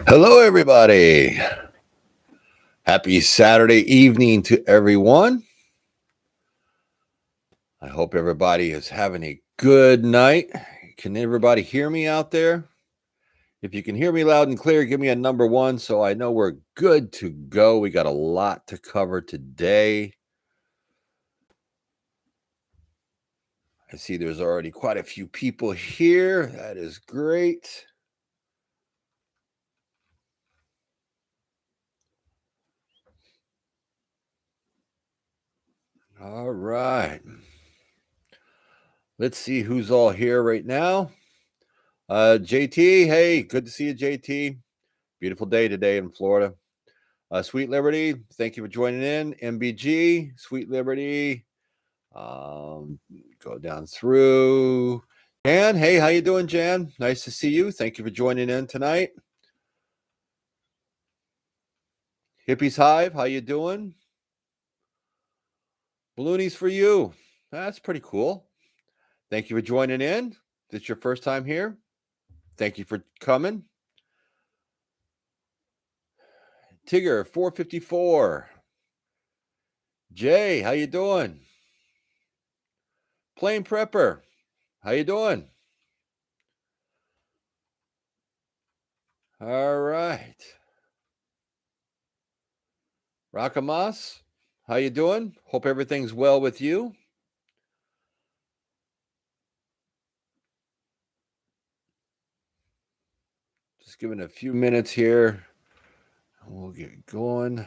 Hello, everybody. Happy Saturday evening to everyone. I hope everybody is having a good night. Can everybody hear me out there? If you can hear me loud and clear, give me a number one so I know we're good to go. We got a lot to cover today. I see there's already quite a few people here. That is great. All right. Let's see who's all here right now. JT, hey, good to see you, JT. Beautiful day today in Florida. Sweet Liberty, thank you for joining in. MBG, Sweet Liberty. Go down through. Jan, hey, how you doing, Jan? Nice to see you. Thank you for joining in tonight. Hippies Hive, how you doing? Balloonies for you. That's pretty cool. Thank you for joining in. If it's your first time here, thank you for coming. Tigger 454. Jay, how you doing? Plain Prepper, how you doing? All right. Rakamas, how you doing? Hope everything's well with you. Just giving a few minutes here. We'll get going.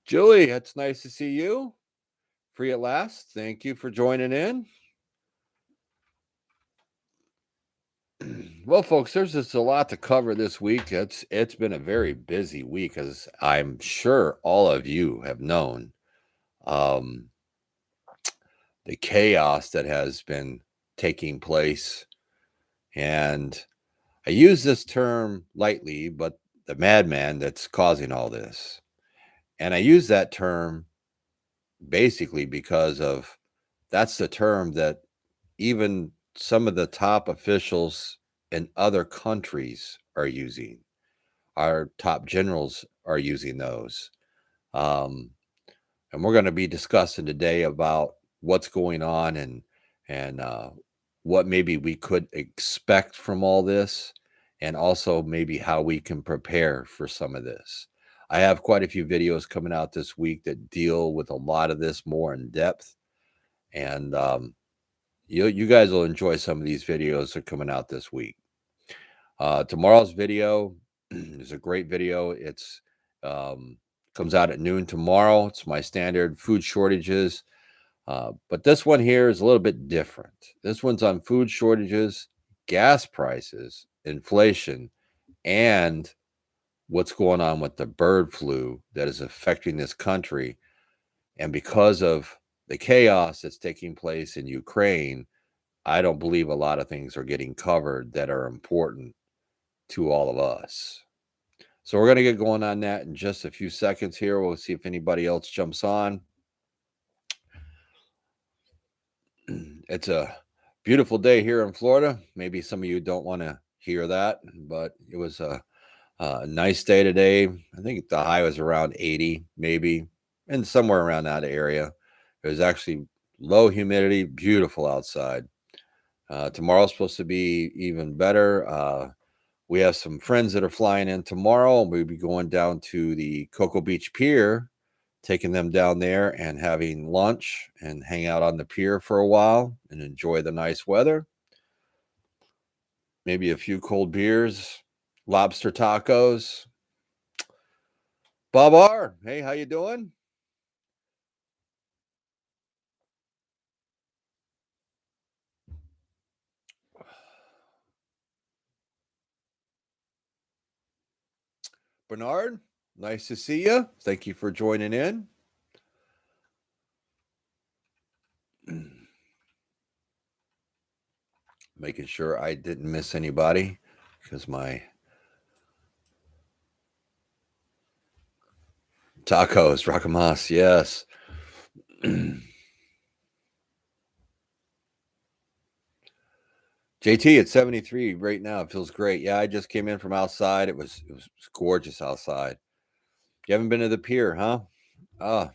Julie, it's nice to see you. Free at last. Thank you for joining in. Well, folks, there's just a lot to cover this week. It's been a very busy week, as I'm sure all of you have known. The chaos that has been taking place, and I use this term lightly, but the madman that's causing all this. And I use that term basically because of that's the term that even some of the top officials in other countries are using. Our top generals are using those. And we're going to be discussing today about what's going on and what maybe we could expect from all this, and also maybe how we can prepare for some of this. I have quite a few videos coming out this week that deal with a lot of this more in depth, and you guys will enjoy some of these videos that are coming out this week. Tomorrow's video is a great video. It's comes out at noon tomorrow. It's my standard food shortages. But this one here is a little bit different. This one's on food shortages, gas prices, inflation, and what's going on with the bird flu that is affecting this country. And because of the chaos that's taking place in Ukraine, I don't believe a lot of things are getting covered that are important to all of us. So we're going to get going on that in just a few seconds here. We'll see if anybody else jumps on. It's a beautiful day here in Florida. Maybe some of you don't want to hear that, but it was a nice day today. I think the high was around 80, maybe, and somewhere around that area. It was actually low humidity, beautiful outside. Tomorrow's supposed to be even better. We have some friends that are flying in tomorrow, and we'll be going down to the Cocoa Beach Pier, taking them down there and having lunch and hang out on the pier for a while and enjoy the nice weather. Maybe a few cold beers, lobster tacos. Bob R, hey, how you doing? Bernard, nice to see you. Thank you for joining in. Making sure I didn't miss anybody because my tacos, rakamas, yes. JT, it's 73 right now. It feels great. Yeah, I just came in from outside. It was gorgeous outside. You haven't been to the pier, huh? Ah,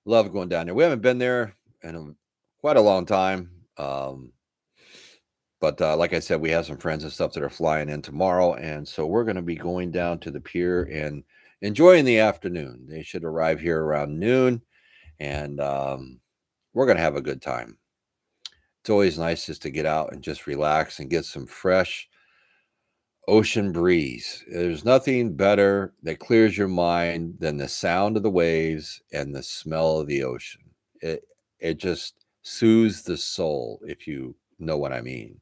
love going down there. We haven't been there in quite a long time. But like I said, we have some friends and stuff that are flying in tomorrow, and so we're going to be going down to the pier and enjoying the afternoon. They should arrive here around noon, and we're going to have a good time. It's always nice just to get out and just relax and get some fresh ocean breeze. There's nothing better that clears your mind than the sound of the waves and the smell of the ocean. It just soothes the soul, if you know what I mean.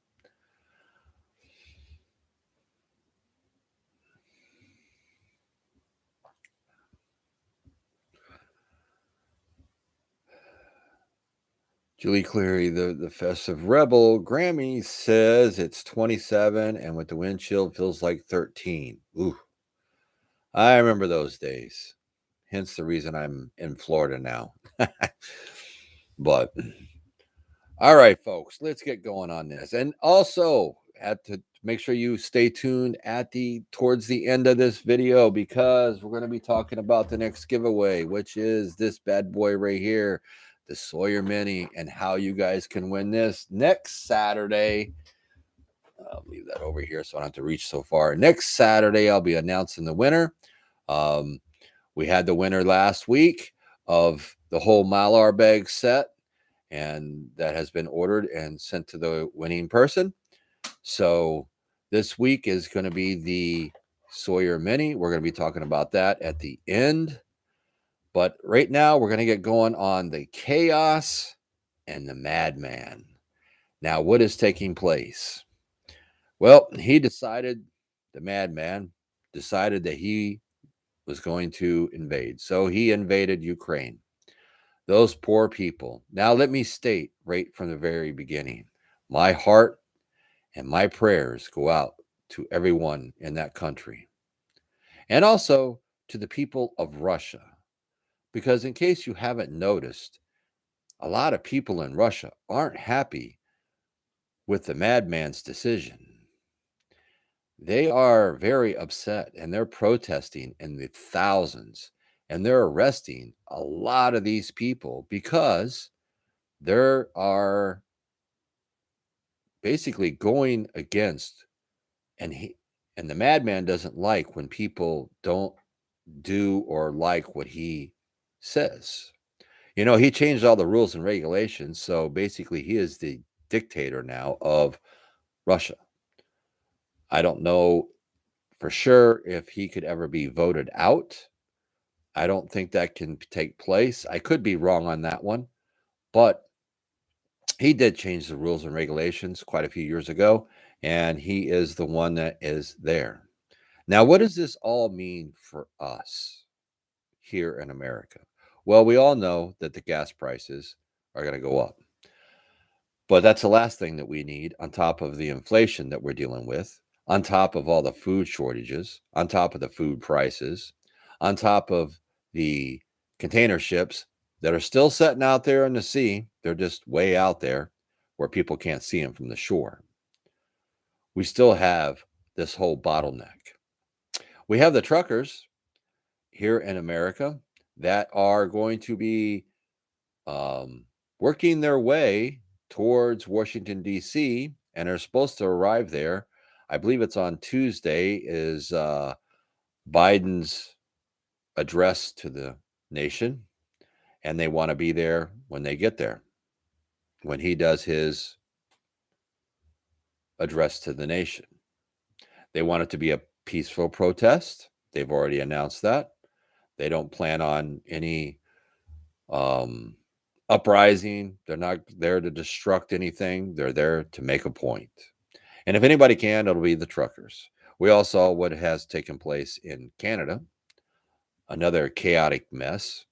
Julie Cleary, the festive rebel, Grammy says it's 27, and with the wind chill feels like 13. Ooh, I remember those days. Hence the reason I'm in Florida now. But all right, folks, let's get going on this. And also, at to make sure you stay tuned at the towards the end of this video, because we're going to be talking about the next giveaway, which is this bad boy right here, the Sawyer Mini, and how you guys can win this next Saturday. I'll leave that over here so I don't have to reach so far. Next Saturday, I'll be announcing the winner. We had the winner last week of the whole Mylar bag set, and that has been ordered and sent to the winning person. So this week is going to be the Sawyer Mini. We're going to be talking about that at the end. But right now, we're going to get going on the chaos and the madman. Now, what is taking place? Well, the madman decided that he was going to invade. So he invaded Ukraine. Those poor people. Now, let me state right from the very beginning, my heart and my prayers go out to everyone in that country, and also to the people of Russia. Because, in case you haven't noticed, a lot of people in Russia aren't happy with the madman's decision. They are very upset, and they're protesting in the thousands, and they're arresting a lot of these people because there are basically going against, and the madman doesn't like when people don't do or like what he says. He changed all the rules and regulations, so basically he is the dictator now of Russia. I don't know for sure if he could ever be voted out. I don't think that can take place. I could be wrong on that one, but he did change the rules and regulations quite a few years ago, and he is the one that is there. Now, what does this all mean for us here in America? Well, we all know that the gas prices are going to go up, but that's the last thing that we need on top of the inflation that we're dealing with, on top of all the food shortages, on top of the food prices, on top of the container ships that are still sitting out there in the sea. They're just way out there where people can't see them from the shore. We still have this whole bottleneck. We have the truckers here in America that are going to be working their way towards Washington, D.C., and are supposed to arrive there. I believe it's on Tuesday, is Biden's address to the nation, and they want to be there when they get there, when he does his address to the nation. They want it to be a peaceful protest. They've already announced that. They don't plan on any uprising. They're not there to destruct anything. They're there to make a point. And if anybody can, it'll be the truckers. We all saw what has taken place in Canada, another chaotic mess,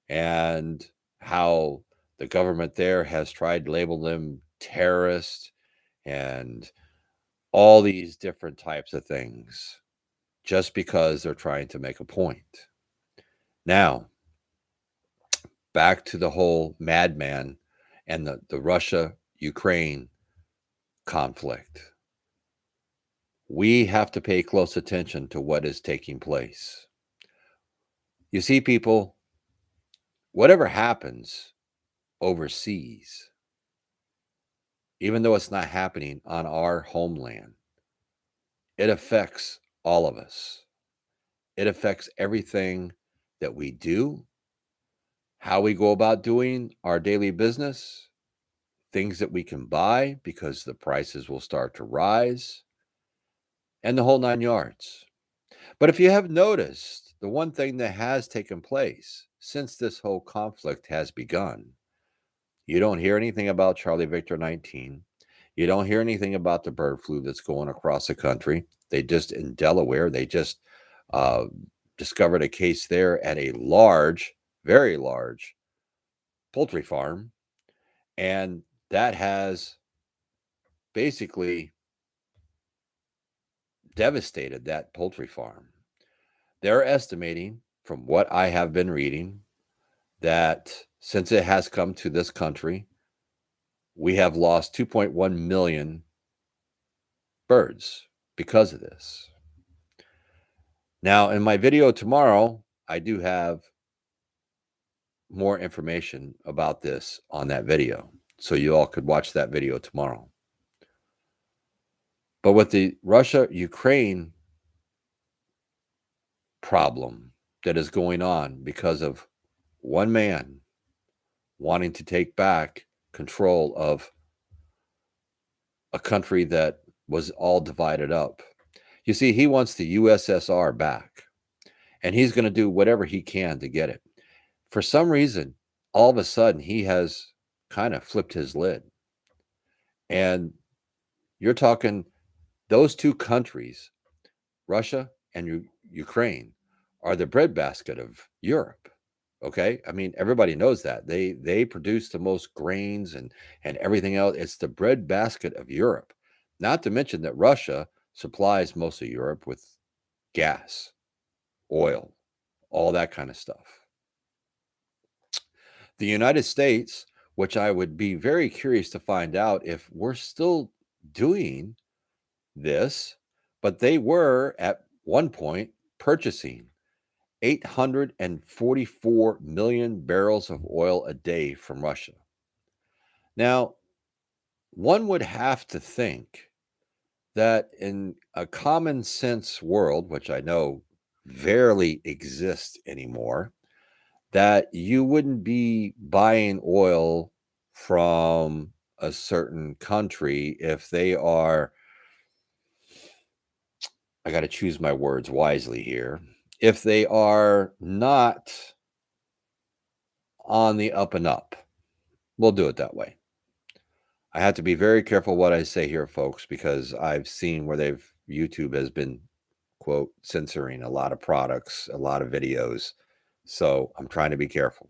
and how the government there has tried to label them terrorists and all these different types of things just because they're trying to make a point. Now, back to the whole madman and the Russia-Ukraine conflict. We have to pay close attention to what is taking place. You see, people, whatever happens overseas, even though it's not happening on our homeland, it affects all of us. It affects everything that we do, how we go about doing our daily business, things that we can buy because the prices will start to rise, and the whole 9 yards. But if you have noticed, the one thing that has taken place since this whole conflict has begun, you don't hear anything about Charlie Victor 19. You don't hear anything about the bird flu that's going across the country. They just, in Delaware, they just uh, discovered a case there at a large, very large poultry farm. And that has basically devastated that poultry farm. They're estimating, from what I have been reading, that since it has come to this country, we have lost 2.1 million birds because of this. Now, in my video tomorrow, I do have more information about this on that video, so you all could watch that video tomorrow. But with the Russia-Ukraine problem that is going on because of one man wanting to take back control of a country that was all divided up. You see, he wants the USSR back, and he's going to do whatever he can to get it. For some reason, all of a sudden, he has kind of flipped his lid. And you're talking those two countries, Russia and Ukraine, are the breadbasket of Europe. Okay, I mean, everybody knows that they produce the most grains and everything else. It's the breadbasket of Europe. Not to mention that Russia supplies most of Europe with gas, oil, all that kind of stuff. The United States, which I would be very curious to find out if we're still doing this, but they were at one point purchasing 844 million barrels of oil a day from Russia. Now, one would have to think that in a common sense world, which I know rarely exists anymore, that you wouldn't be buying oil from a certain country if they are, I got to choose my words wisely here, if they are not on the up and up. We'll do it that way. I have to be very careful what I say here, folks, because I've seen where YouTube has been, quote, censoring a lot of products, a lot of videos. So I'm trying to be careful.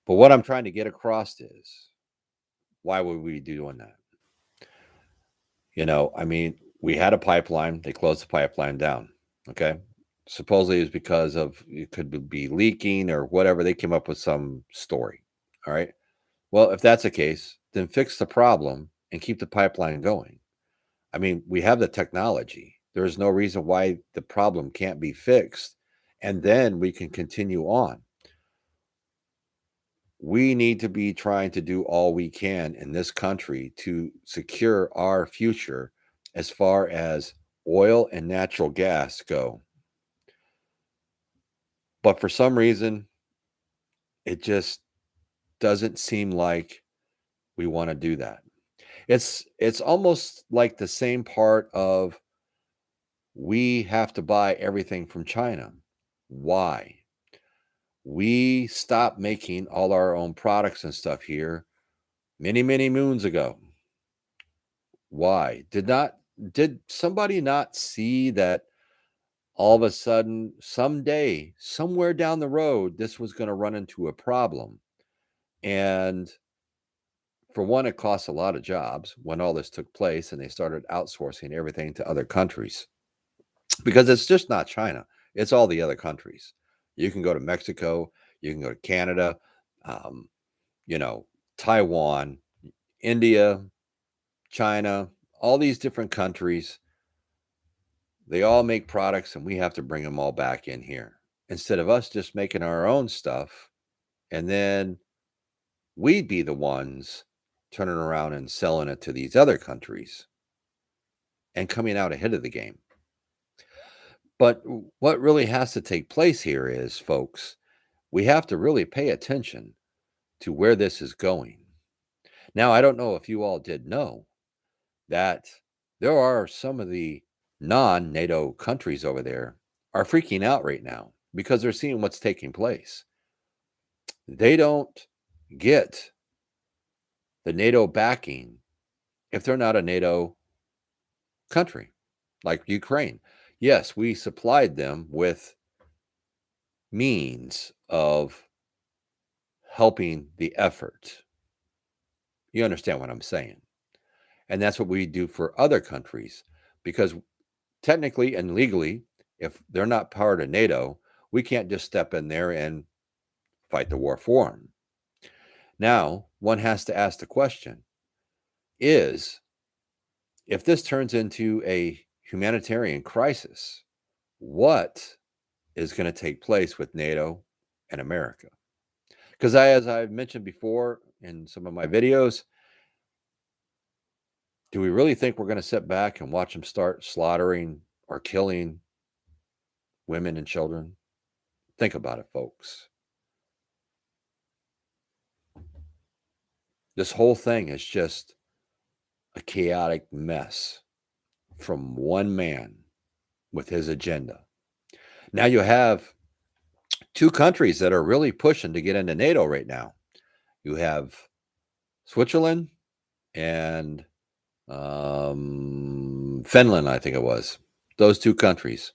But what I'm trying to get across is, why would we be doing that? You know, I mean, we had a pipeline. They closed the pipeline down. Okay. Supposedly it's because of, it could be leaking or whatever. They came up with some story. All right. Well, if that's the case, then fix the problem and keep the pipeline going. I mean, we have the technology. There is no reason why the problem can't be fixed, and then we can continue on. We need to be trying to do all we can in this country to secure our future as far as oil and natural gas go. But for some reason, it just doesn't seem like we want to do that. It's almost like the same part of, we have to buy everything from China. Why? We stopped making all our own products and stuff here many, many moons ago. Why? Did somebody not see that all of a sudden, someday, somewhere down the road, this was going to run into a problem? And for one, it cost a lot of jobs when all this took place and they started outsourcing everything to other countries, because it's just not China. It's all the other countries. You can go to Mexico, you can go to Canada, um, Taiwan, India, China, all these different countries, they all make products and we have to bring them all back in here instead of us just making our own stuff. And then we'd be the ones turning around and selling it to these other countries and coming out ahead of the game. But what really has to take place here is, folks, we have to really pay attention to where this is going. Now, I don't know if you all did know that there are some of the non-NATO countries over there are freaking out right now because they're seeing what's taking place. They don't get the NATO backing if they're not a NATO country, like Ukraine. Yes, we supplied them with means of helping the effort. You understand what I'm saying? And that's what we do for other countries, because technically and legally, if they're not part of NATO, we can't just step in there and fight the war for them. Now, one has to ask the question is, if this turns into a humanitarian crisis, what is going to take place with NATO and America? Because as I've mentioned before in some of my videos, do we really think we're going to sit back and watch them start slaughtering or killing women and children? Think about it, folks. This whole thing is just a chaotic mess from one man with his agenda. Now you have two countries that are really pushing to get into NATO right now. You have Switzerland and Finland, I think it was. Those two countries.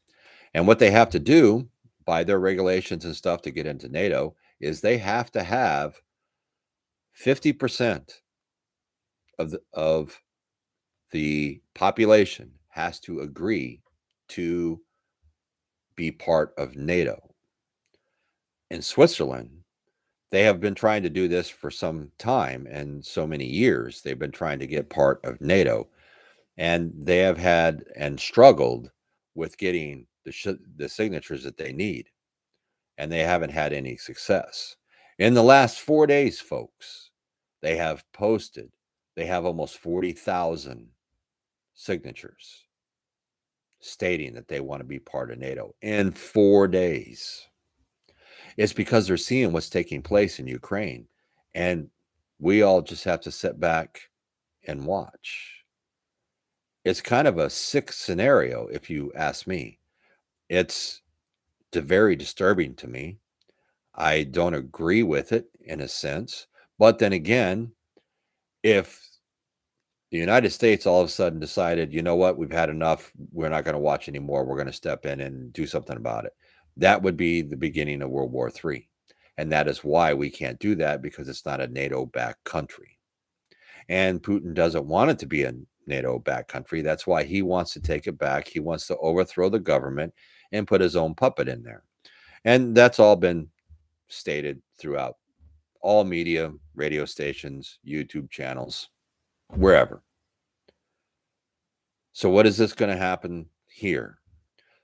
And what they have to do by their regulations and stuff to get into NATO is they have to have 50% of the population has to agree to be part of NATO. In Switzerland, they have been trying to do this for some time, and so many years they've been trying to get part of NATO, and they have had and struggled with getting the signatures that they need, and they haven't had any success. In the last 4 days, folks, they have almost 40,000 signatures stating that they want to be part of NATO in 4 days. It's because they're seeing what's taking place in Ukraine, and we all just have to sit back and watch. It's kind of a sick scenario, if you ask me. It's very disturbing to me. I don't agree with it in a sense, but then again, if the United States all of a sudden decided, you know what, we've had enough, we're not going to watch anymore, we're going to step in and do something about it, that would be the beginning of World War III. And that is why we can't do that, because it's not a NATO-backed country. And Putin doesn't want it to be a NATO-backed country. That's why he wants to take it back. He wants to overthrow the government and put his own puppet in there. And that's all been stated throughout all media, radio stations, YouTube channels, wherever. So what is this going to happen here?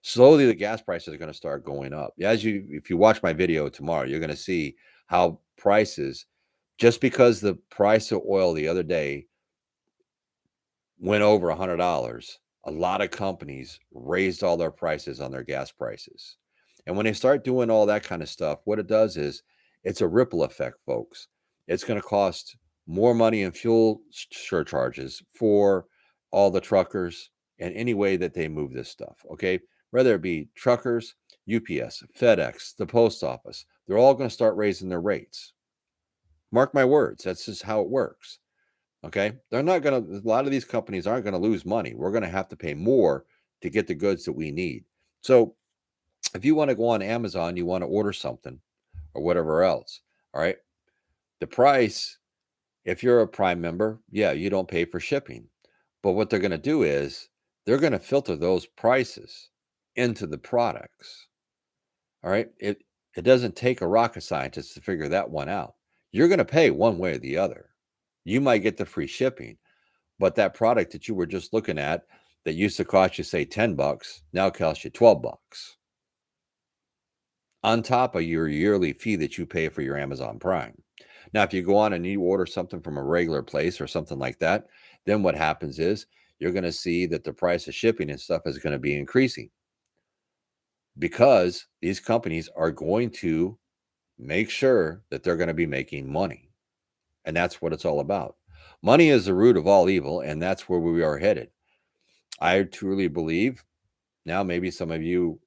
Slowly, the gas prices are going to start going up. If you watch my video tomorrow, you're going to see how prices, just because the price of oil the other day went over $100, a lot of companies raised all their prices on their gas prices. And when they start doing all that kind of stuff, what it does is it's a ripple effect, folks. It's going to cost more money in fuel surcharges for all the truckers and any way that they move this stuff, okay? Whether it be truckers, UPS, FedEx, the post office, they're all going to start raising their rates. Mark my words, that's just how it works. Okay, a lot of these companies aren't going to lose money. We're going to have to pay more to get the goods that we need. So if you want to go on Amazon, you want to order something or whatever else, all right, the price, if you're a Prime member, yeah, you don't pay for shipping. But what they're going to do is they're going to filter those prices into the products. All right, it doesn't take a rocket scientist to figure that one out. You're going to pay one way or the other. You might get the free shipping, But that product that you were just looking at that used to cost you, say, $10, now costs you $12 on top of your yearly fee that you pay for your Amazon Prime. Now, if you go on and you order something from a regular place or something like that, then what happens is you're going to see that the price of shipping and stuff is going to be increasing because these companies are going to make sure that they're going to be making money. And that's what it's all about. Money is the root of all evil, and that's where we are headed. I truly believe, now maybe some of you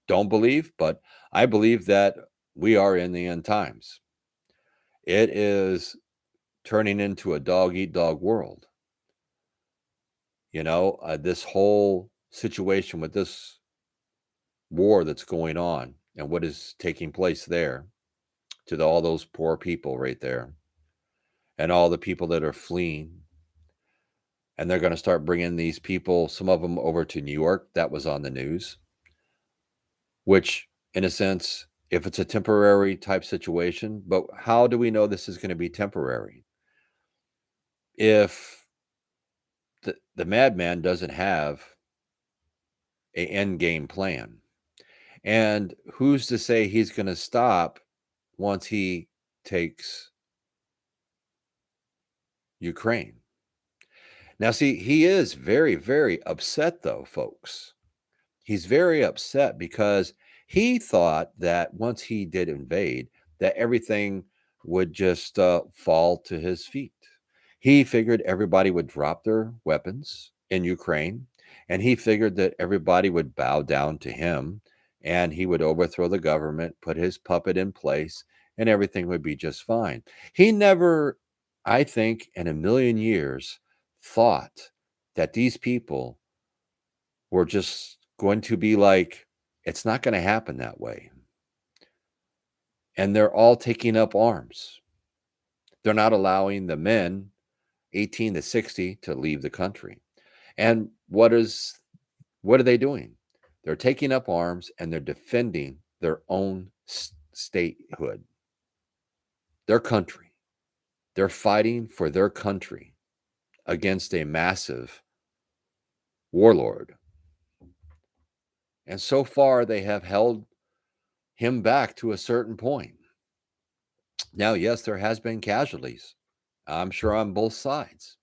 don't believe, but I believe that we are in the end times. It is turning into a dog eat dog world. This whole situation with this war that's going on and what is taking place there to all those poor people right there and all the people that are fleeing. And they're going to start bringing these people, some of them over to New York. That was on the news, which in a sense, if it's a temporary type situation, but how do we know this is going to be temporary? If the madman doesn't have an end game plan, and who's to say he's going to stop once he takes Ukraine? Now, see, he is very, very upset, though, folks. He's very upset because he thought that once he did invade, that everything would just fall to his feet. He figured everybody would drop their weapons in Ukraine, and he figured that everybody would bow down to him, and he would overthrow the government, put his puppet in place, and everything would be just fine. He never, I think, in a million years, thought that these people were just going to be like, it's not going to happen that way. And they're all taking up arms. They're not allowing the men 18 to 60 to leave the country. And what are they doing? They're taking up arms and they're defending their own statehood, their country. They're fighting for their country against a massive warlord. And so far, they have held him back to a certain point. Now, yes, there has been casualties. I'm sure on both sides.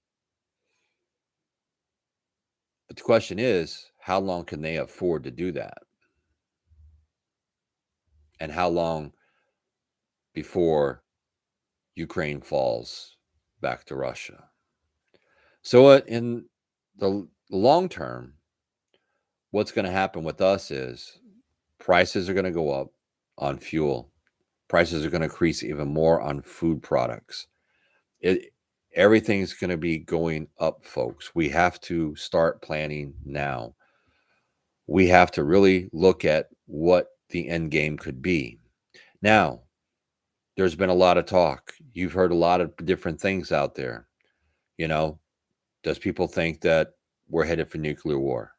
But the question is, how long can they afford to do that? And how long before Ukraine falls back to Russia? So in the long term, what's going to happen with us is prices are going to go up on fuel. Prices are going to increase even more on food products. Everything's going to be going up, folks. We have to start planning now. We have to really look at what the end game could be. Now, there's been a lot of talk. You've heard a lot of different things out there. Does people think that we're headed for nuclear war?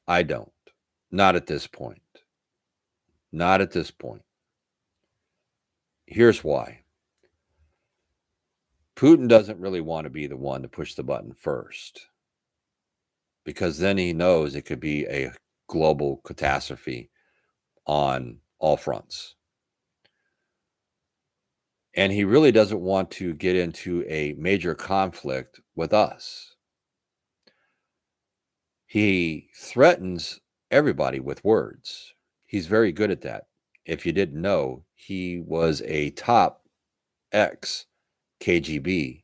I don't. Not at this point. Not at this point. Here's why. Putin doesn't really want to be the one to push the button first, because then he knows it could be a global catastrophe on all fronts. And he really doesn't want to get into a major conflict with us. He threatens everybody with words. He's very good at that. If you didn't know, he was a top ex-KGB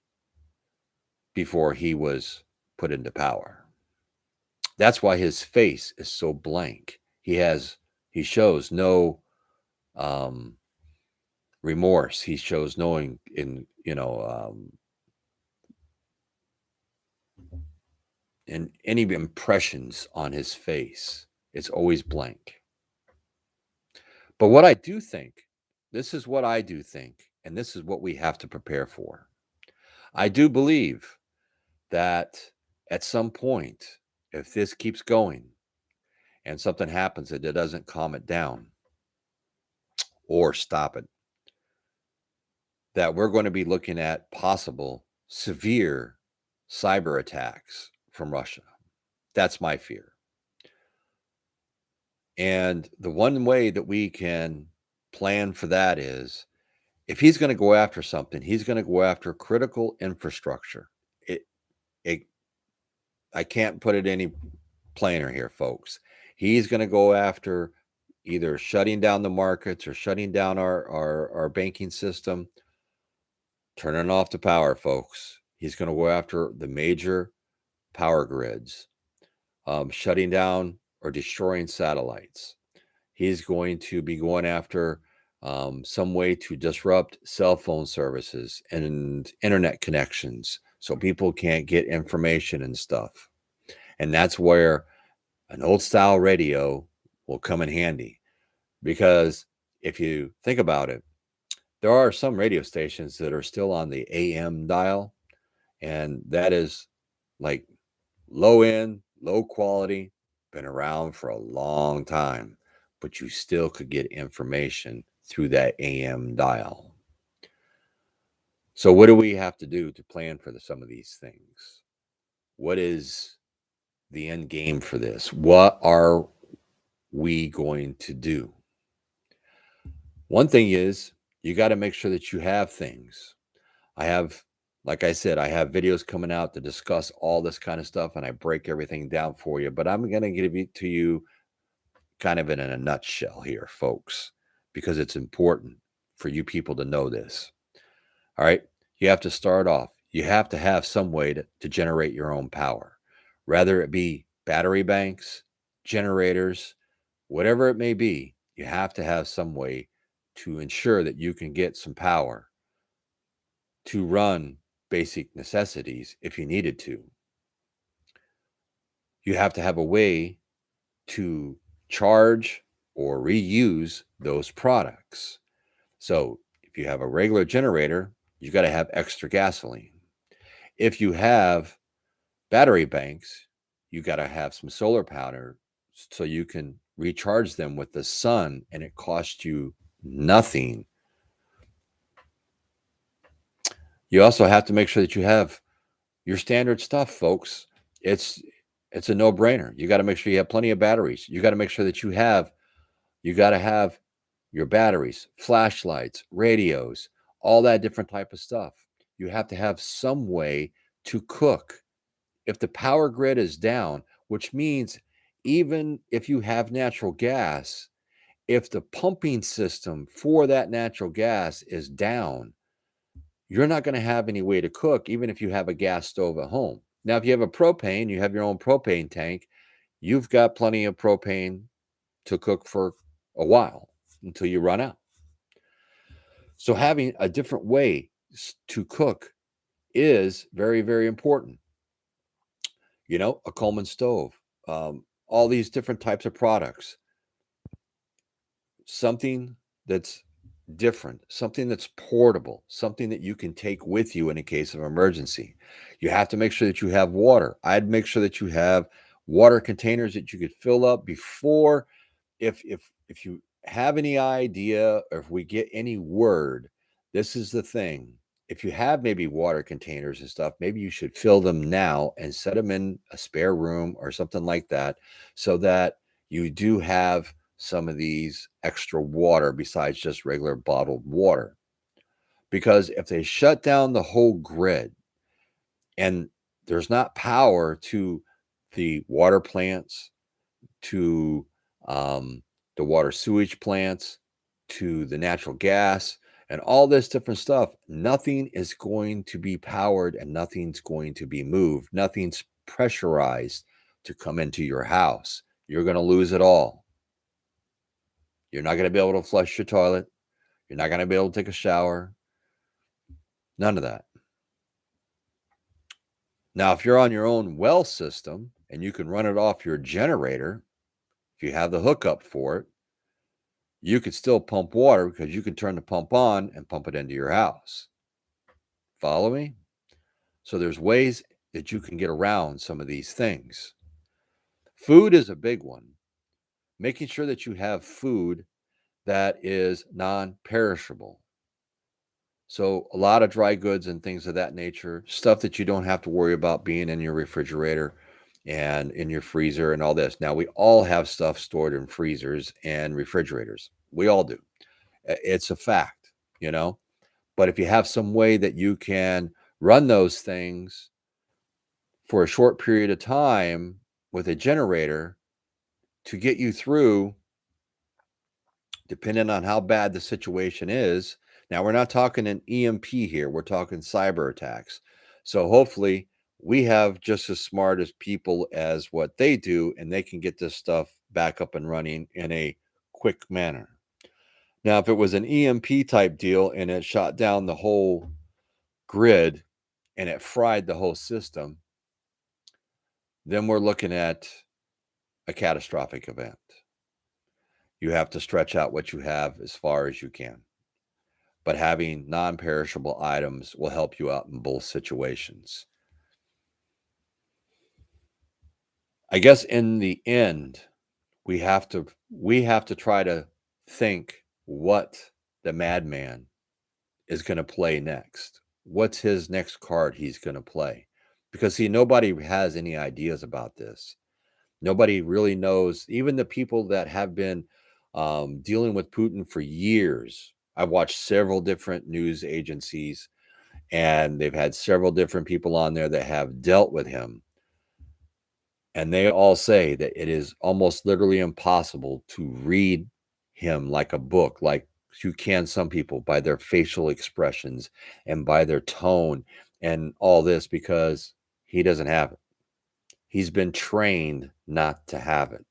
before he was put into power. That's why his face is so blank. He shows no remorse. He shows no in any impressions on his face. It's always blank. But what I do think, this is what I do think, and this is what we have to prepare for. I do believe that at some point, if this keeps going and something happens that it doesn't calm it down or stop it, that we're going to be looking at possible severe cyber attacks from Russia. That's my fear. And the one way that we can plan for that is if he's going to go after something, he's going to go after critical infrastructure. It, it, I can't put it any plainer here, folks. He's going to go after either shutting down the markets or shutting down our banking system, turning off the power, folks. He's going to go after the major power grids, shutting down or destroying satellites. He's going to be going after some way to disrupt cell phone services and internet connections so people can't get information and stuff. And that's where an old style radio will come in handy. Because if you think about it, there are some radio stations that are still on the AM dial, and that is like low end, low quality, been around for a long time, but you still could get information through that AM dial. So, what do we have to do to plan for some of these things? What is the end game for this? What are we going to do? One thing is you got to make sure that you have things. I have, like I said, I have videos coming out to discuss all this kind of stuff and I break everything down for you, but I'm going to give it to you kind of in a nutshell here, folks, because it's important for you people to know this. All right. You have to start off. You have to have some way to generate your own power, whether it be battery banks, generators, whatever it may be. You have to have some way to ensure that you can get some power to run basic necessities if you needed to. You have to have a way to charge or reuse those products. So if you have a regular generator, you got to have extra gasoline. If you have battery banks, you got to have some solar power so you can recharge them with the sun and it costs you nothing. You also have to make sure that you have your standard stuff, folks. It's a no-brainer. You got to make sure you have plenty of batteries. You got to make sure that you got to have your batteries, flashlights, radios, all that different type of stuff. You have to have some way to cook. If the power grid is down, which means even if you have natural gas, if the pumping system for that natural gas is down, you're not going to have any way to cook, even if you have a gas stove at home. Now, if you have a propane, you have your own propane tank, you've got plenty of propane to cook for a while until you run out. So having a different way to cook is very, very important. You know, a Coleman stove, all these different types of products, something that's different, something that's portable, something that you can take with you in a case of emergency. You have to make sure that you have water. I'd make sure that you have water containers that you could fill up before if you have any idea or if we get any word, this is the thing. If you have maybe water containers and stuff, maybe you should fill them now and set them in a spare room or something like that so that you do have some of these extra water besides just regular bottled water. Because if they shut down the whole grid and there's not power to the water plants, to the water sewage plants, to the natural gas, and all this different stuff, nothing is going to be powered and nothing's going to be moved. Nothing's pressurized to come into your house. You're going to lose it all. You're not going to be able to flush your toilet. You're not going to be able to take a shower. None of that. Now, if you're on your own well system and you can run it off your generator, if you have the hookup for it, you could still pump water because you can turn the pump on and pump it into your house. Follow me? So there's ways that you can get around some of these things. Food is a big one. Making sure that you have food that is non-perishable. So a lot of dry goods and things of that nature, stuff that you don't have to worry about being in your refrigerator and in your freezer and all this. Now, we all have stuff stored in freezers and refrigerators. We all do. It's a fact, you know. But if you have some way that you can run those things for a short period of time with a generator to get you through, depending on how bad the situation is. Now, we're not talking an EMP here, we're talking cyber attacks. So hopefully, we have just as smart as people as what they do, and they can get this stuff back up and running in a quick manner. Now, if it was an EMP type deal and it shot down the whole grid and it fried the whole system, then we're looking at a catastrophic event. You have to stretch out what you have as far as you can. But having non-perishable items will help you out in both situations. I guess in the end, we have to try to think what the madman is going to play next. What's his next card he's going to play? Because see, nobody has any ideas about this. Nobody really knows. Even the people that have been dealing with Putin for years. I've watched several different news agencies, and they've had several different people on there that have dealt with him. And they all say that it is almost literally impossible to read him like a book, like you can some people by their facial expressions and by their tone and all this, because he doesn't have it. He's been trained not to have it.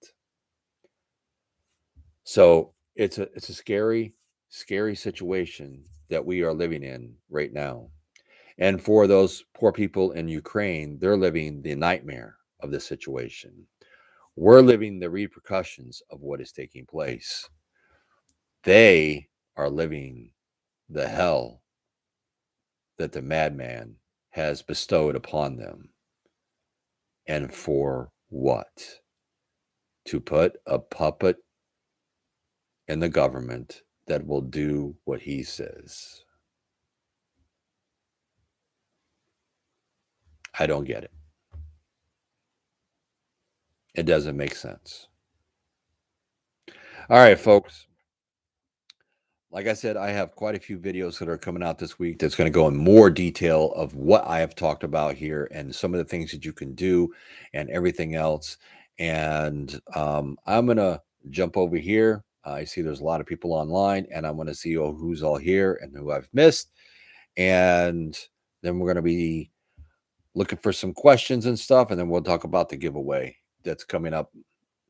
So it's a scary, scary situation that we are living in right now. And for those poor people in Ukraine, they're living the nightmare of the situation. We're living the repercussions of what is taking place. They are living the hell that the madman has bestowed upon them. And for what? To put a puppet in the government that will do what he says. I don't get it. It doesn't make sense. All right, folks. Like I said, I have quite a few videos that are coming out this week that's going to go in more detail of what I have talked about here and some of the things that you can do and everything else. And I'm going to jump over here. I see there's a lot of people online, and I'm going to see who's all here and who I've missed. And then we're going to be looking for some questions and stuff, and then we'll talk about the giveaway that's coming up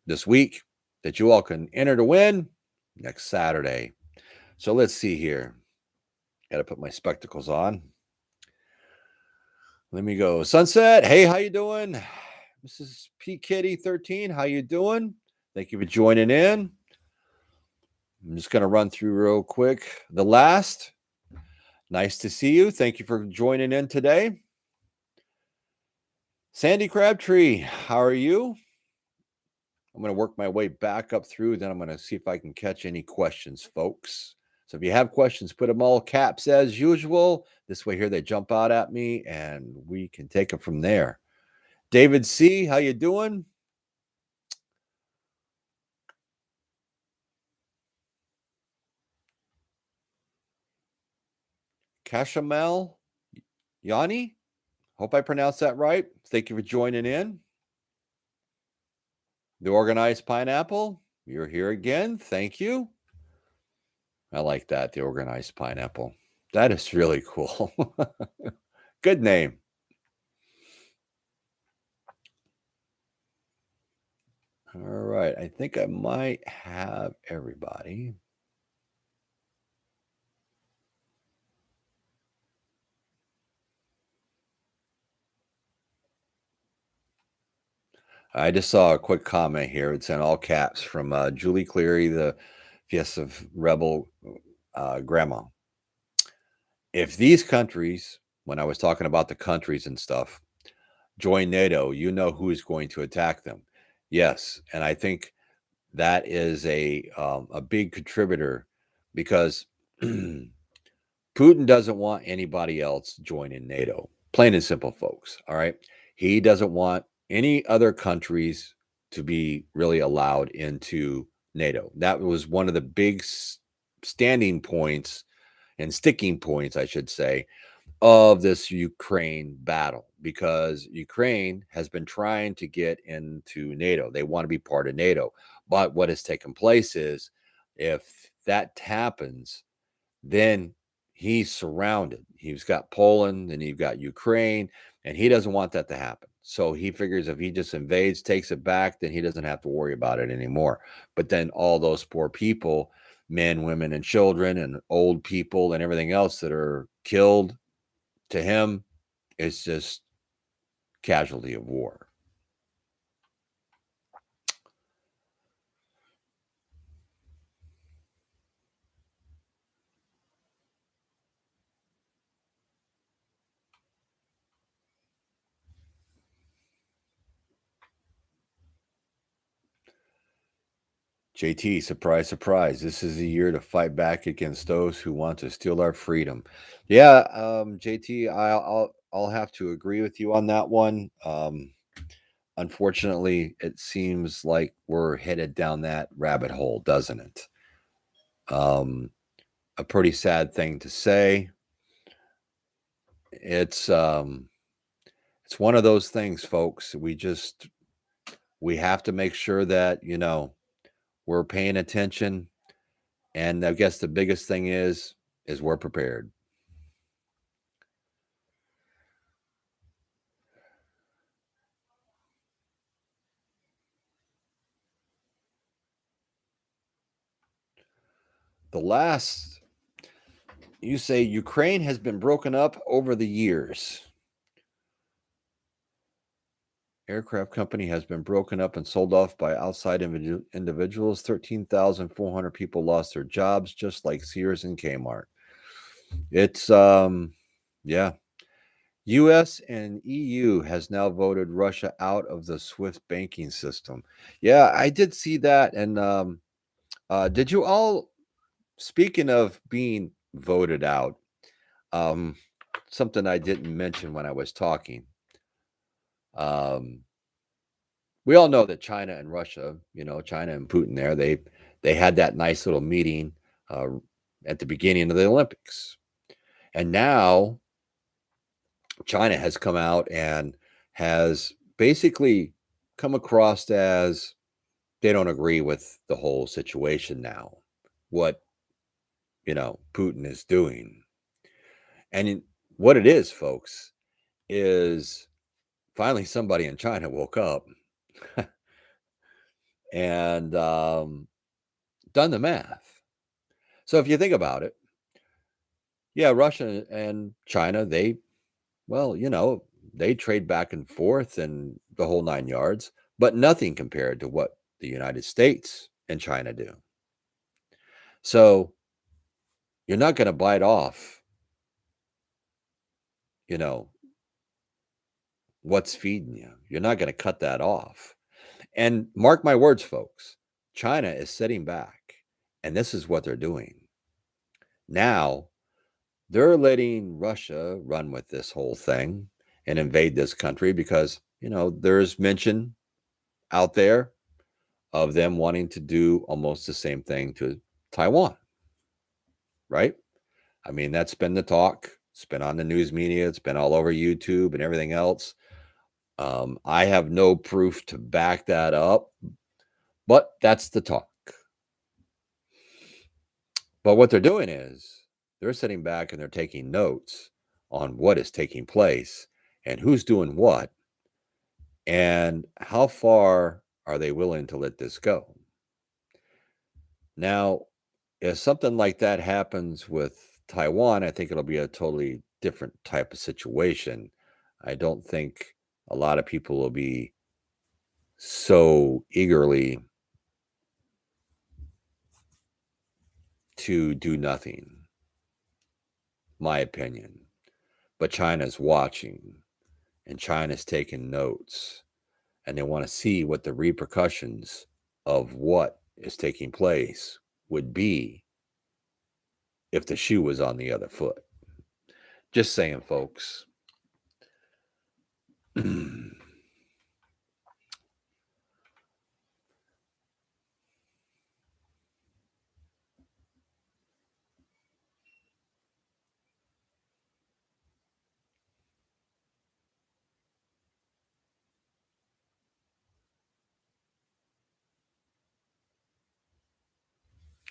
this week that you all can enter to win next Saturday. So let's see here. Got to put my spectacles on. Let me go. Sunset. Hey, how you doing? Mrs. P Kitty 13. How you doing? Thank you for joining in. I'm just going to run through real quick. The last. Nice to see you. Thank you for joining in today. Sandy Crabtree, how are you? I'm going to work my way back up through. Then I'm going to see if I can catch any questions, folks. So if you have questions, put them all caps as usual. This way here, they jump out at me, and we can take them from there. David C., how you doing? Kashamel Yanni, hope I pronounced that right. Thank you for joining in. The Organized Pineapple, you're here again. Thank you. I like that, the Organized Pineapple. That is really cool. Good name. All right. I think I might have everybody. I just saw a quick comment here. It's in all caps from Julie Cleary, the Fiesta Rebel grandma. If these countries, when I was talking about the countries and stuff, join NATO, you know who is going to attack them. Yes, and I think that is a big contributor, because Putin doesn't want anybody else joining NATO. Plain and simple, folks. All right. He doesn't want any other countries to be really allowed into NATO. That was one of the big standing points and sticking points, I should say, of this Ukraine battle, because Ukraine has been trying to get into NATO. They want to be part of NATO. But what has taken place is, if that happens, then he's surrounded. He's got Poland and you've got Ukraine, and he doesn't want that to happen. So he figures if he just invades, takes it back, then he doesn't have to worry about it anymore. But then all those poor people, men, women, and children, and old people, and everything else that are killed, to him, it's just casualty of war. JT, surprise, surprise. This is a year to fight back against those who want to steal our freedom. Yeah, JT, I'll have to agree with you on that one. Unfortunately, it seems like we're headed down that rabbit hole, doesn't it? A pretty sad thing to say. It's one of those things, folks. We have to make sure that, we're paying attention. And I guess the biggest thing is we're prepared. You say Ukraine has been broken up over the years. Aircraft company has been broken up and sold off by outside individuals. 13,400 people lost their jobs, just like Sears and Kmart. It's, yeah. US and EU has now voted Russia out of the SWIFT banking system. Yeah, I did see that. And did you all, speaking of being voted out, something I didn't mention when I was talking. We all know that China and Russia, China and Putin there, they had that nice little meeting at the beginning of the Olympics. And now China has come out and has basically come across as they don't agree with the whole situation now, what, Putin is doing. And what it is, folks, is finally somebody in China woke up and done the math. So if you think about it, yeah, Russia and China, they trade back and forth and the whole nine yards, but nothing compared to what the United States and China do. So you're not going to bite off, what's feeding you. You're not going to cut that off. And mark my words, folks, China is sitting back, and this is what they're doing. Now, they're letting Russia run with this whole thing and invade this country because, there's mention out there of them wanting to do almost the same thing to Taiwan, right? I mean, that's been the talk. It's been on the news media. It's been all over YouTube and everything else. I have no proof to back that up, but that's the talk. But what they're doing is they're sitting back and they're taking notes on what is taking place and who's doing what and how far are they willing to let this go. Now, if something like that happens with Taiwan, I think it'll be a totally different type of situation. I don't think a lot of people will be so eagerly to do nothing, my opinion. But China's watching and China's taking notes and they want to see what the repercussions of what is taking place would be if the shoe was on the other foot. Just saying, folks.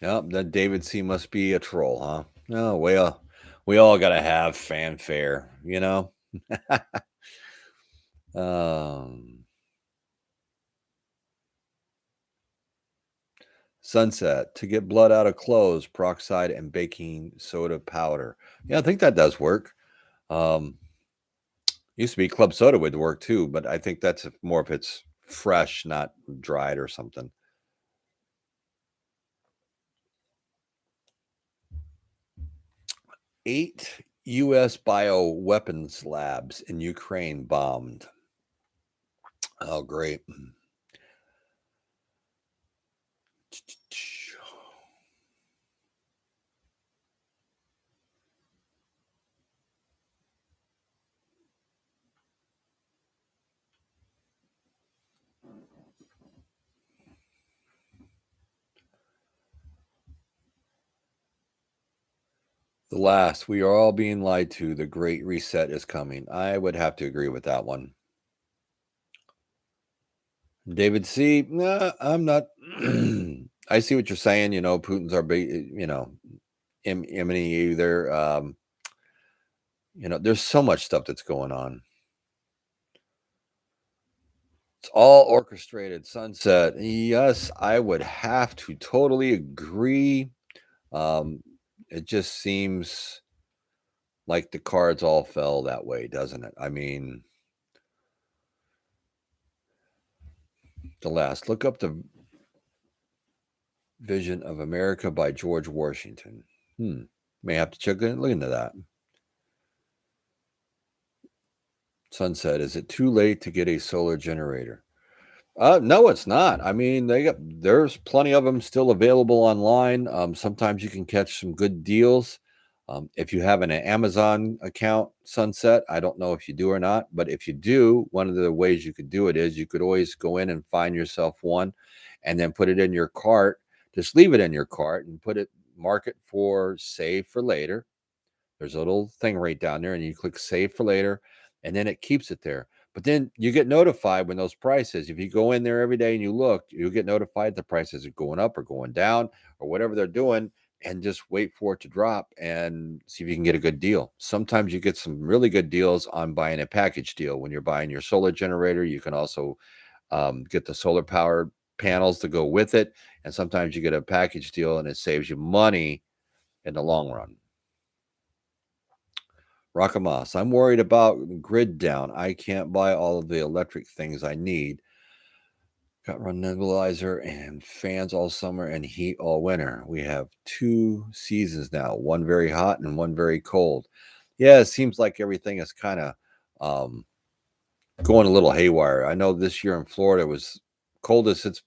Yep, that David C must be a troll, huh? No, well, we all gotta have fanfare, you know? Um, Sunset, to get blood out of clothes, peroxide and baking soda powder. Yeah, I think that does work. Um, used to be club soda would work too, but I think that's more if it's fresh, not dried or something. 8 US bioweapons labs in Ukraine bombed. Oh, great. The last, we are all being lied to. The great reset is coming. I would have to agree with that one. David C. Nah, I'm not. I see what you're saying. Putin's our big, enemy either. There's so much stuff that's going on. It's all orchestrated. Sunset. Yes, I would have to totally agree. Um, it just seems like the cards all fell that way, doesn't it? I mean, the last. Look up the Vision of America by George Washington. May have to look into that. Sunset. Is it too late to get a solar generator? No, it's not. I mean, there's plenty of them still available online. Sometimes you can catch some good deals. If you have an Amazon account, Sunset, I don't know if you do or not, but if you do, one of the ways you could do it is you could always go in and find yourself one and then put it in your cart. Just leave it in your cart and mark it for save for later. There's a little thing right down there, and you click save for later, and then it keeps it there. But then you get notified when those prices, if you go in there every day and you look, you'll get notified the prices are going up or going down or whatever they're doing, and just wait for it to drop and see if you can get a good deal. Sometimes you get some really good deals on buying a package deal. When you're buying your solar generator, you can also get the solar power panels to go with it. And sometimes you get a package deal and it saves you money in the long run. Rakamas, I'm worried about grid down. I can't buy all of the electric things I need. Got run nebulizer and fans all summer and heat all winter. We have 2 seasons now, one very hot and one very cold. Yeah, it seems like everything is kind of going a little haywire. I know this year in Florida was coldest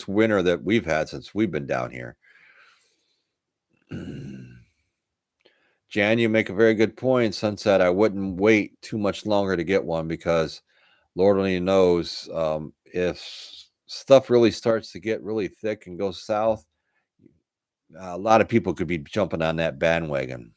winter that we've had since we've been down here. Jan, you make a very good point. Sunset, I wouldn't wait too much longer to get one because Lord only knows if stuff really starts to get really thick and go south, a lot of people could be jumping on that bandwagon.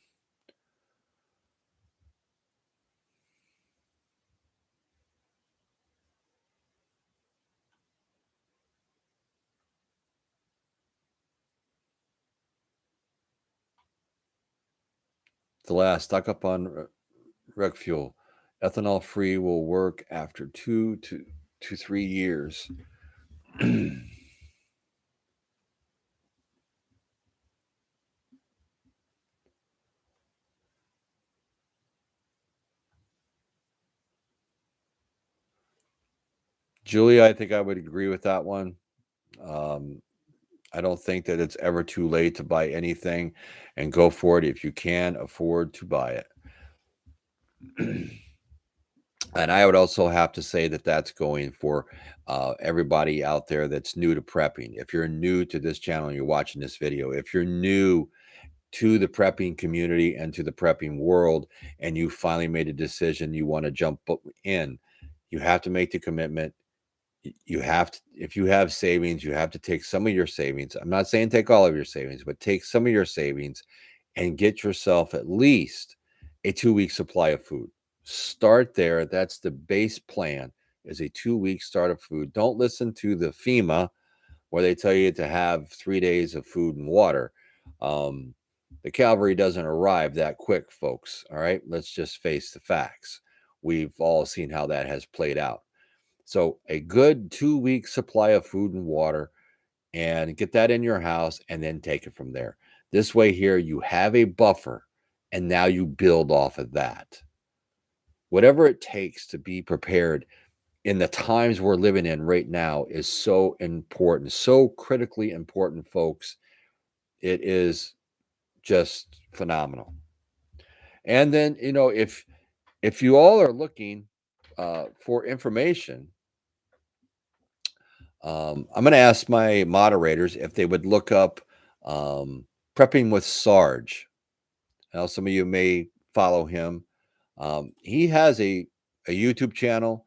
The last stock up on rec fuel. Ethanol free will work after 2 to 3 years. Julia, I think I would agree with that one. I don't think that it's ever too late to buy anything, and go for it if you can afford to buy it. And I would also have to say that that's going for everybody out there that's new to prepping. If you're new to this channel and you're watching this video, if you're new to the prepping community and to the prepping world, and you finally made a decision you want to jump in, you have to make the commitment. You have to, if you have savings, you have to take some of your savings. I'm not saying take all of your savings, but take some of your savings and get yourself at least a 2-week supply of food. Start there. That's the base plan, is a 2-week start of food. Don't listen to the FEMA where they tell you to have 3 days of food and water. The cavalry doesn't arrive that quick, folks. All right, let's just face the facts. We've all seen how that has played out. So a good 2-week supply of food and water, and get that in your house, and then take it from there. This way here, you have a buffer, and now you build off of that. Whatever it takes to be prepared in the times we're living in right now is so important, so critically important, folks. It is just phenomenal. And then, if you all are looking for information, I'm going to ask my moderators if they would look up Prepping with Sarge. Now, some of you may follow him. He has a YouTube channel.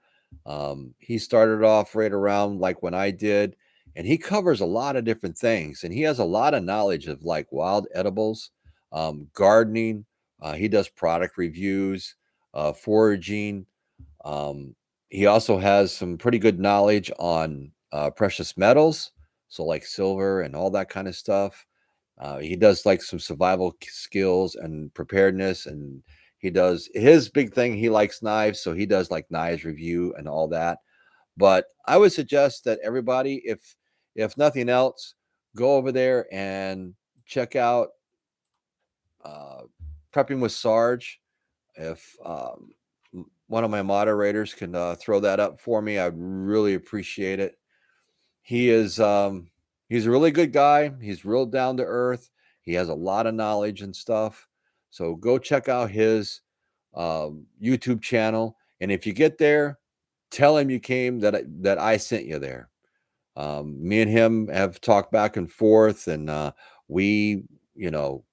He started off right around like when I did, and he covers a lot of different things. And he has a lot of knowledge of like wild edibles, gardening. He does product reviews, foraging. He also has some pretty good knowledge on precious metals, so like silver and all that kind of stuff. He does like some survival skills and preparedness, and he does his big thing. He likes knives, so he does like knives review and all that. But I would suggest that everybody, if nothing else, go over there and check out uh, Prepping with Sarge. If one of my moderators can throw that up for me, I'd really appreciate it. He is he's a really good guy. He's real down to earth. He has a lot of knowledge and stuff. So go check out his YouTube channel, and if you get there, tell him you came, that I sent you there. Me and him have talked back and forth, and we, you know,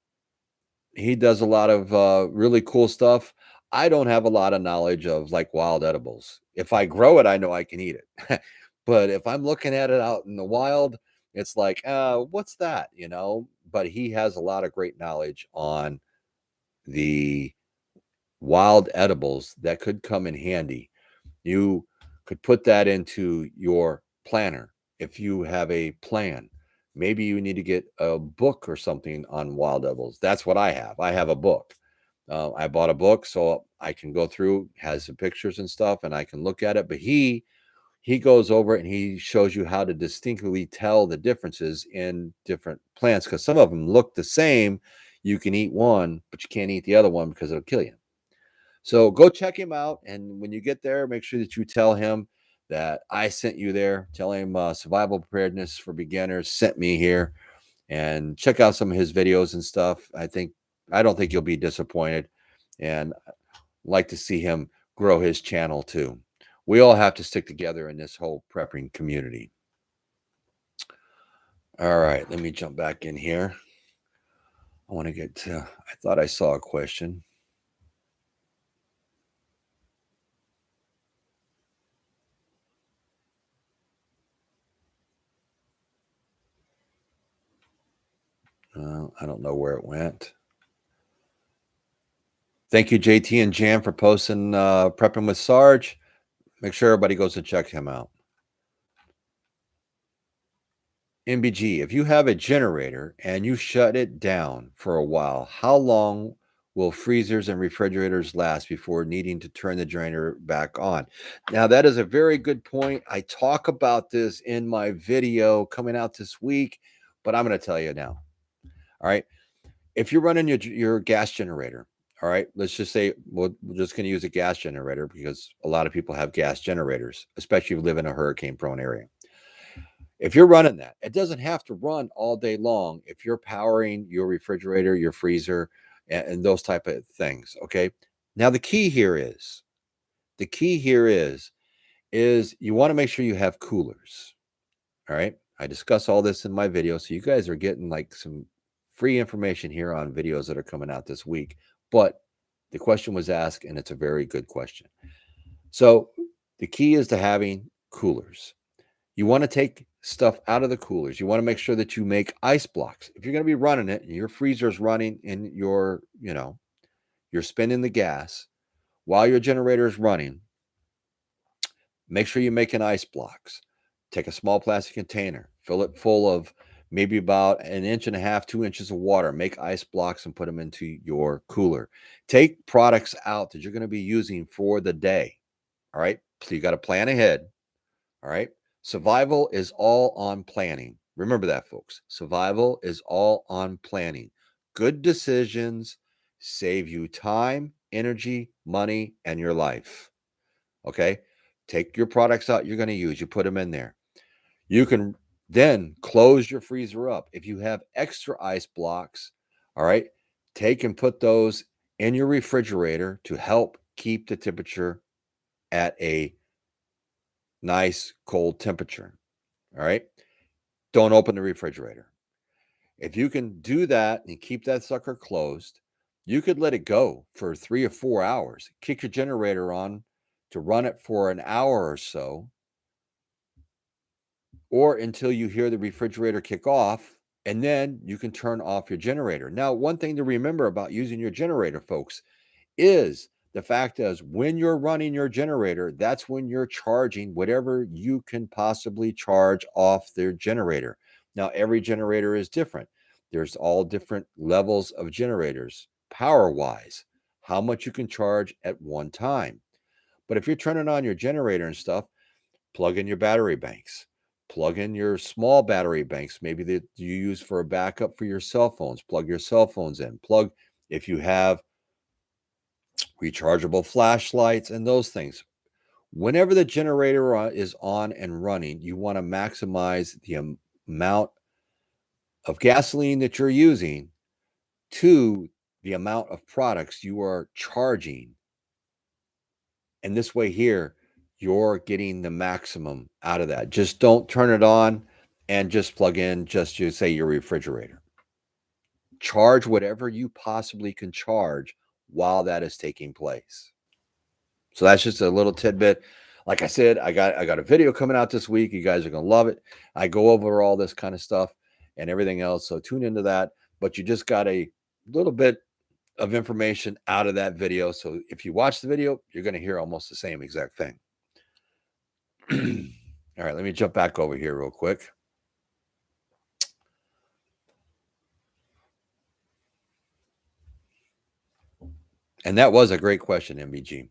he does a lot of really cool stuff. I don't have a lot of knowledge of like wild edibles. If I grow it, I know I can eat it. But if I'm looking at it out in the wild, it's like, what's that? But he has a lot of great knowledge on the wild edibles that could come in handy. You could put that into your planner if you have a plan. Maybe you need to get a book or something on wild edibles. That's what I have. I have a book. I bought a book so I can go through, has some pictures and stuff, and I can look at it. But he goes over it and he shows you how to distinctly tell the differences in different plants, because some of them look the same. You can eat one, but you can't eat the other one because it'll kill you. So go check him out, and when you get there, make sure that you tell him that I sent you there. Tell him Survival Preparedness for Beginners sent me here, and check out some of his videos and stuff. I don't think you'll be disappointed, and I'd like to see him grow his channel too. We all have to stick together in this whole prepping community. All right, let me jump back in here. I want to get to, I thought I saw a question. I don't know where it went. Thank you, JT and Jan, for posting Prepping with Sarge. Make sure everybody goes to check him out. MBG, if you have a generator and you shut it down for a while, how long will freezers and refrigerators last before needing to turn the generator back on? Now, that is a very good point. I talk about this in my video coming out this week, but I'm going to tell you now. All right. If you're running your gas generator, all right, let's just say we're just going to use a gas generator because a lot of people have gas generators, especially if you live in a hurricane prone area. If you're running that, it doesn't have to run all day long if you're powering your refrigerator, your freezer, and those type of things. Okay. Now the key here is you want to make sure you have coolers. All right. I discuss all this in my video, so you guys are getting like some free information here on videos that are coming out this week. But the question was asked, and it's a very good question. So the key is to having coolers. You want to take stuff out of the coolers. You want to make sure that you make ice blocks. If you're going to be running it and your freezer's running and you're spinning the gas while your generator is running, make sure you're making ice blocks. Take a small plastic container, fill it full of maybe about 1.5 inches, 2 inches of water, make ice blocks and put them into your cooler. Take products out that you're going to be using for the day. All right. So you got to plan ahead. All right. Survival is all on planning. Remember that, folks. Survival is all on planning. Good decisions save you time, energy, money, and your life. Okay. Take your products out you're going to use, you put them in there. You can then close your freezer up. If you have extra ice blocks, all right, take and put those in your refrigerator to help keep the temperature at a nice cold temperature. All right. Don't open the refrigerator. If you can do that and keep that sucker closed, you could let it go for 3 or 4 hours. Kick your generator on to run it for an hour or so, or until you hear the refrigerator kick off, and then you can turn off your generator. Now, one thing to remember about using your generator, folks, is the fact is when you're running your generator, that's when you're charging whatever you can possibly charge off their generator. Now, every generator is different. There's all different levels of generators, power-wise, how much you can charge at one time. But if you're turning on your generator and stuff, plug in your battery banks. Plug in your small battery banks, maybe that you use for a backup for your cell phones. Plug your cell phones in. Plug, if you have rechargeable flashlights and those things. Whenever the generator is on and running, you want to maximize the amount of gasoline that you're using to the amount of products you are charging. And this way here, you're getting the maximum out of that. Just don't turn it on and just plug in just you say your refrigerator. Charge whatever you possibly can charge while that is taking place. So that's just a little tidbit. Like I said, I got a video coming out this week. You guys are going to love it. I go over all this kind of stuff and everything else. So tune into that. But you just got a little bit of information out of that video. So if you watch the video, you're going to hear almost the same exact thing. All right, let me jump back over here real quick. And that was a great question, MBG.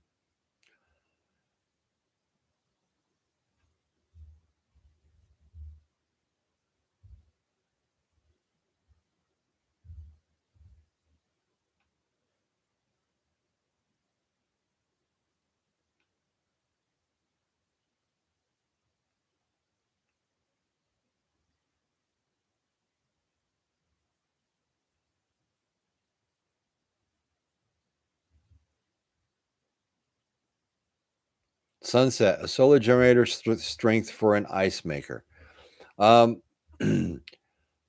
Sunset, a solar generator strength for an ice maker.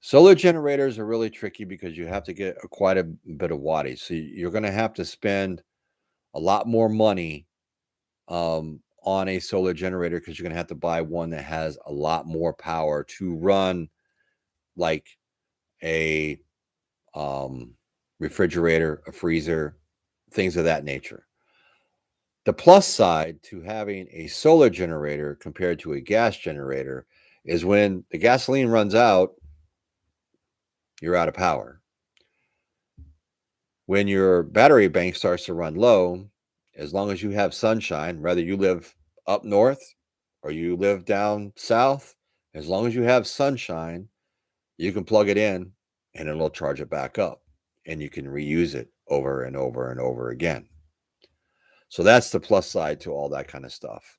Solar generators are really tricky because you have to get quite a bit of wattage. So you're going to have to spend a lot more money on a solar generator because you're going to have to buy one that has a lot more power to run like a refrigerator, a freezer, things of that nature. The plus side to having a solar generator compared to a gas generator is when the gasoline runs out, you're out of power. When your battery bank starts to run low, as long as you have sunshine, whether you live up north or you live down south, as long as you have sunshine, you can plug it in and it'll charge it back up and you can reuse it over and over and over again. So that's the plus side to all that kind of stuff.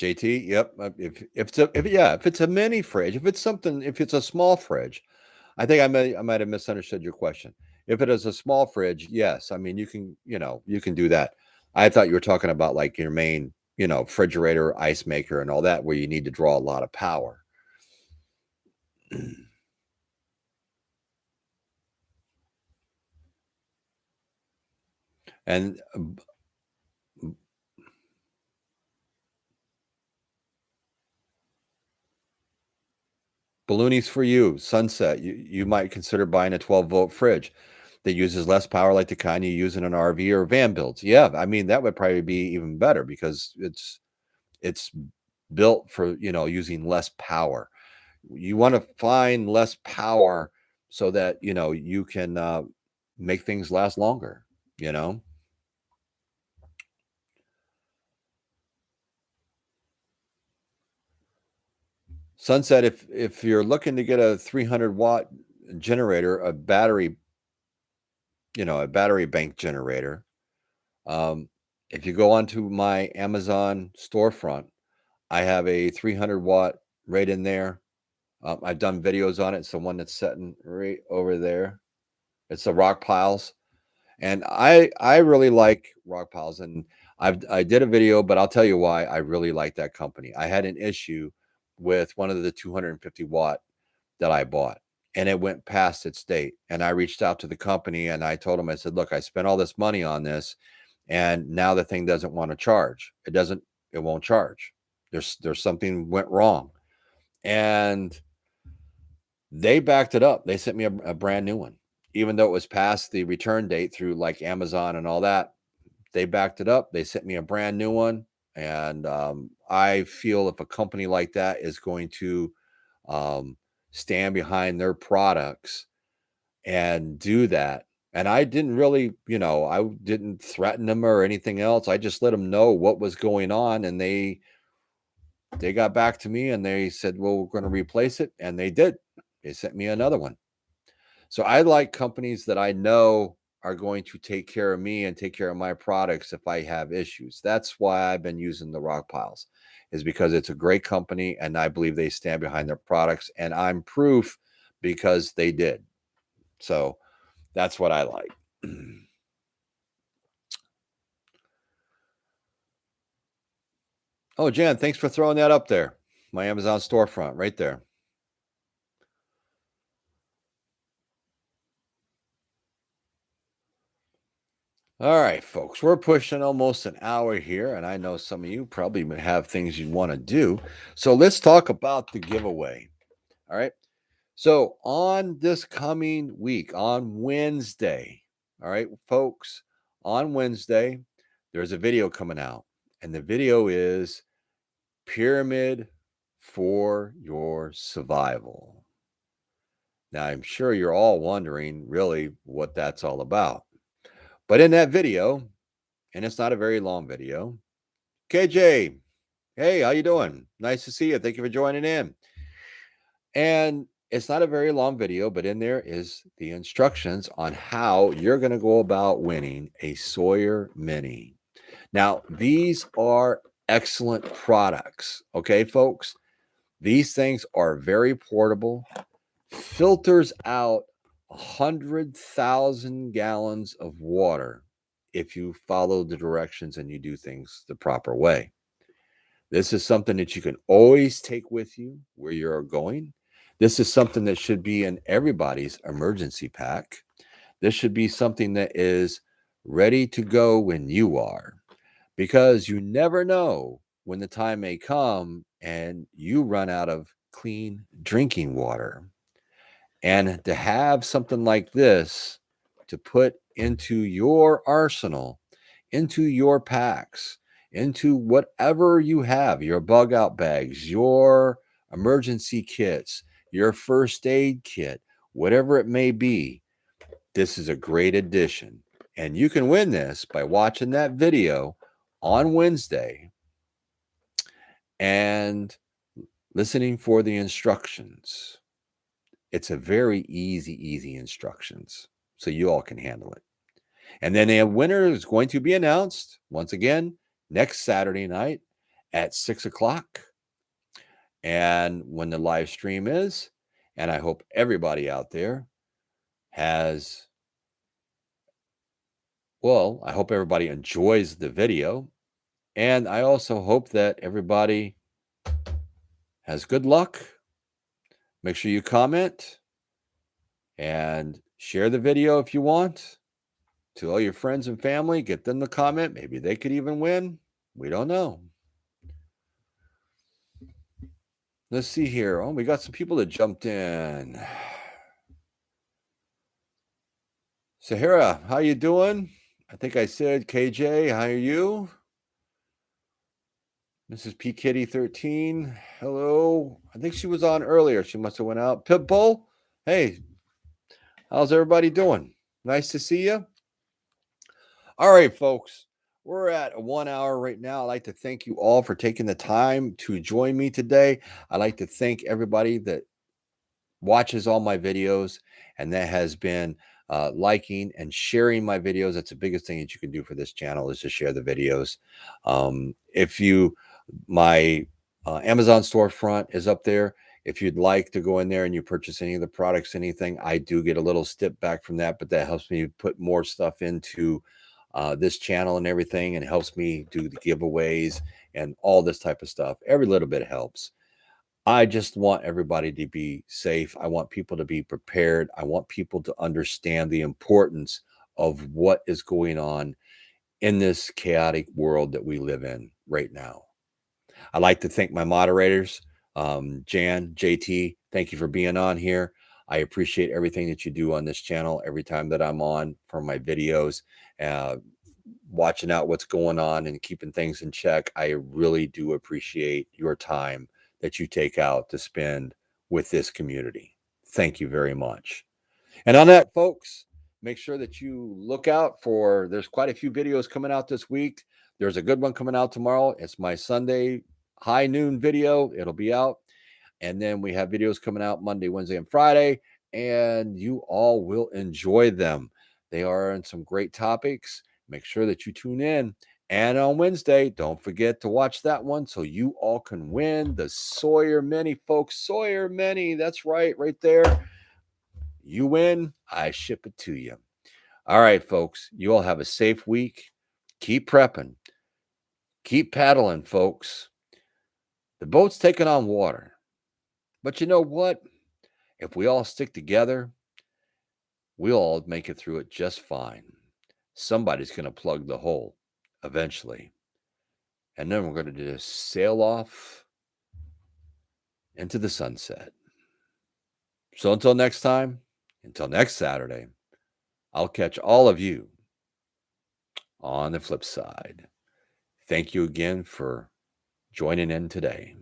JT, yep. If it's a mini fridge, if it's a small fridge, I might have misunderstood your question. If it is a small fridge, yes. I mean, you can do that. I thought you were talking about like your main, refrigerator, ice maker, and all that, where you need to draw a lot of power. And balloonies for you, sunset. You might consider buying a 12-volt fridge that uses less power, like the kind you use in an RV or van builds. Yeah, I mean that would probably be even better because it's built for using less power. You want to find less power so that you can make things last longer. You know, sunset. If you're looking to get a 300-watt generator, a battery bank generator. Um, if you go onto my Amazon storefront, I have a 300-watt right in there. I've done videos on it. It's the one that's sitting right over there. It's the rock piles, and I really like rock piles. And I did a video, but I'll tell you why I really like that company. I had an issue with one of the 250-watt that I bought, and it went past its date. And I reached out to the company and I told them, I said, look, I spent all this money on this, and now the thing doesn't want to charge. It won't charge. There's something went wrong. And they backed it up. They sent me a brand new one, even though it was past the return date through like Amazon and all that. They backed it up. They sent me a brand new one. And I feel if a company like that is going to um, stand behind their products and do that. And I didn't really, I didn't threaten them or anything else. I just let them know what was going on, and they got back to me and they said, "Well, we're going to replace it," and they did. They sent me another one. So I like companies that I know are going to take care of me and take care of my products if I have issues. That's why I've been using the Rock Piles, is because it's a great company and I believe they stand behind their products, and I'm proof because they did. So that's what I like. Oh, Jan, thanks for throwing that up there. My Amazon storefront right there. All right, folks, we're pushing almost an hour here, and I know some of you probably have things you want to do. So let's talk about the giveaway. All right. So on this coming week, on Wednesday, all right, folks, on Wednesday, there's a video coming out, and the video is Pyramid for Your Survival. Now, I'm sure you're all wondering really what that's all about. But in that video, and it's not a very long video, KJ, hey, how you doing? Nice to see you. Thank you for joining in. And it's not a very long video, but in there is the instructions on how you're going to go about winning a Sawyer Mini. Now, these are excellent products. Okay, folks, these things are very portable, filters out 100,000 gallons of water if you follow the directions and you do things the proper way. This is something that you can always take with you where you're going. This is something that should be in everybody's emergency pack. This should be something that is ready to go when you are, because you never know when the time may come and you run out of clean drinking water. And to have something like this to put into your arsenal, into your packs, into whatever you have, your bug out bags, your emergency kits, your first aid kit, whatever it may be, this is a great addition. And you can win this by watching that video on Wednesday and listening for the instructions. It's a very easy instructions, so you all can handle it. And then a winner is going to be announced once again next Saturday night at 6 o'clock and when the live stream is. And I hope everybody out there has, well, I hope everybody enjoys the video. And I also hope that everybody has good luck. Make sure you comment and share the video if you want to all your friends and family. Get them to comment. Maybe they could even win. We don't know. Let's see here. Oh, we got some people that jumped in. Sahara, how you doing? I think I said KJ, how are you? Mrs. P Kitty 13. Hello. I think she was on earlier. She must have went out. Pitbull. Hey, how's everybody doing? Nice to see you. All right, folks. We're at 1 hour right now. I'd like to thank you all for taking the time to join me today. I'd like to thank everybody that watches all my videos and that has been liking and sharing my videos. That's the biggest thing that you can do for this channel is to share the videos. If you, my Amazon storefront is up there. If you'd like to go in there and you purchase any of the products, anything, I do get a little step back from that, but that helps me put more stuff into this channel and everything, and helps me do the giveaways and all this type of stuff. Every little bit helps. I just want everybody to be safe. I want people to be prepared. I want people to understand the importance of what is going on in this chaotic world that we live in right now. I'd like to thank my moderators, Jan, JT. Thank you for being on here. I appreciate everything that you do on this channel every time that I'm on for my videos, watching out what's going on and keeping things in check. I really do appreciate your time that you take out to spend with this community. Thank you very much. And on that, folks, make sure that you look out for, there's quite a few videos coming out this week. There's a good one coming out tomorrow. It's my Sunday high noon video. It'll be out. And then we have videos coming out Monday, Wednesday, and Friday. And you all will enjoy them. They are on some great topics. Make sure that you tune in. And on Wednesday, don't forget to watch that one so you all can win the Sawyer Mini, folks. Sawyer Mini, that's right there. You win, I ship it to you. All right, folks, you all have a safe week. Keep prepping. Keep paddling, folks. The boat's taking on water. But you know what? If we all stick together, we'll all make it through it just fine. Somebody's going to plug the hole eventually. And then we're going to just sail off into the sunset. So until next time, until next Saturday, I'll catch all of you on the flip side. Thank you again for joining in today.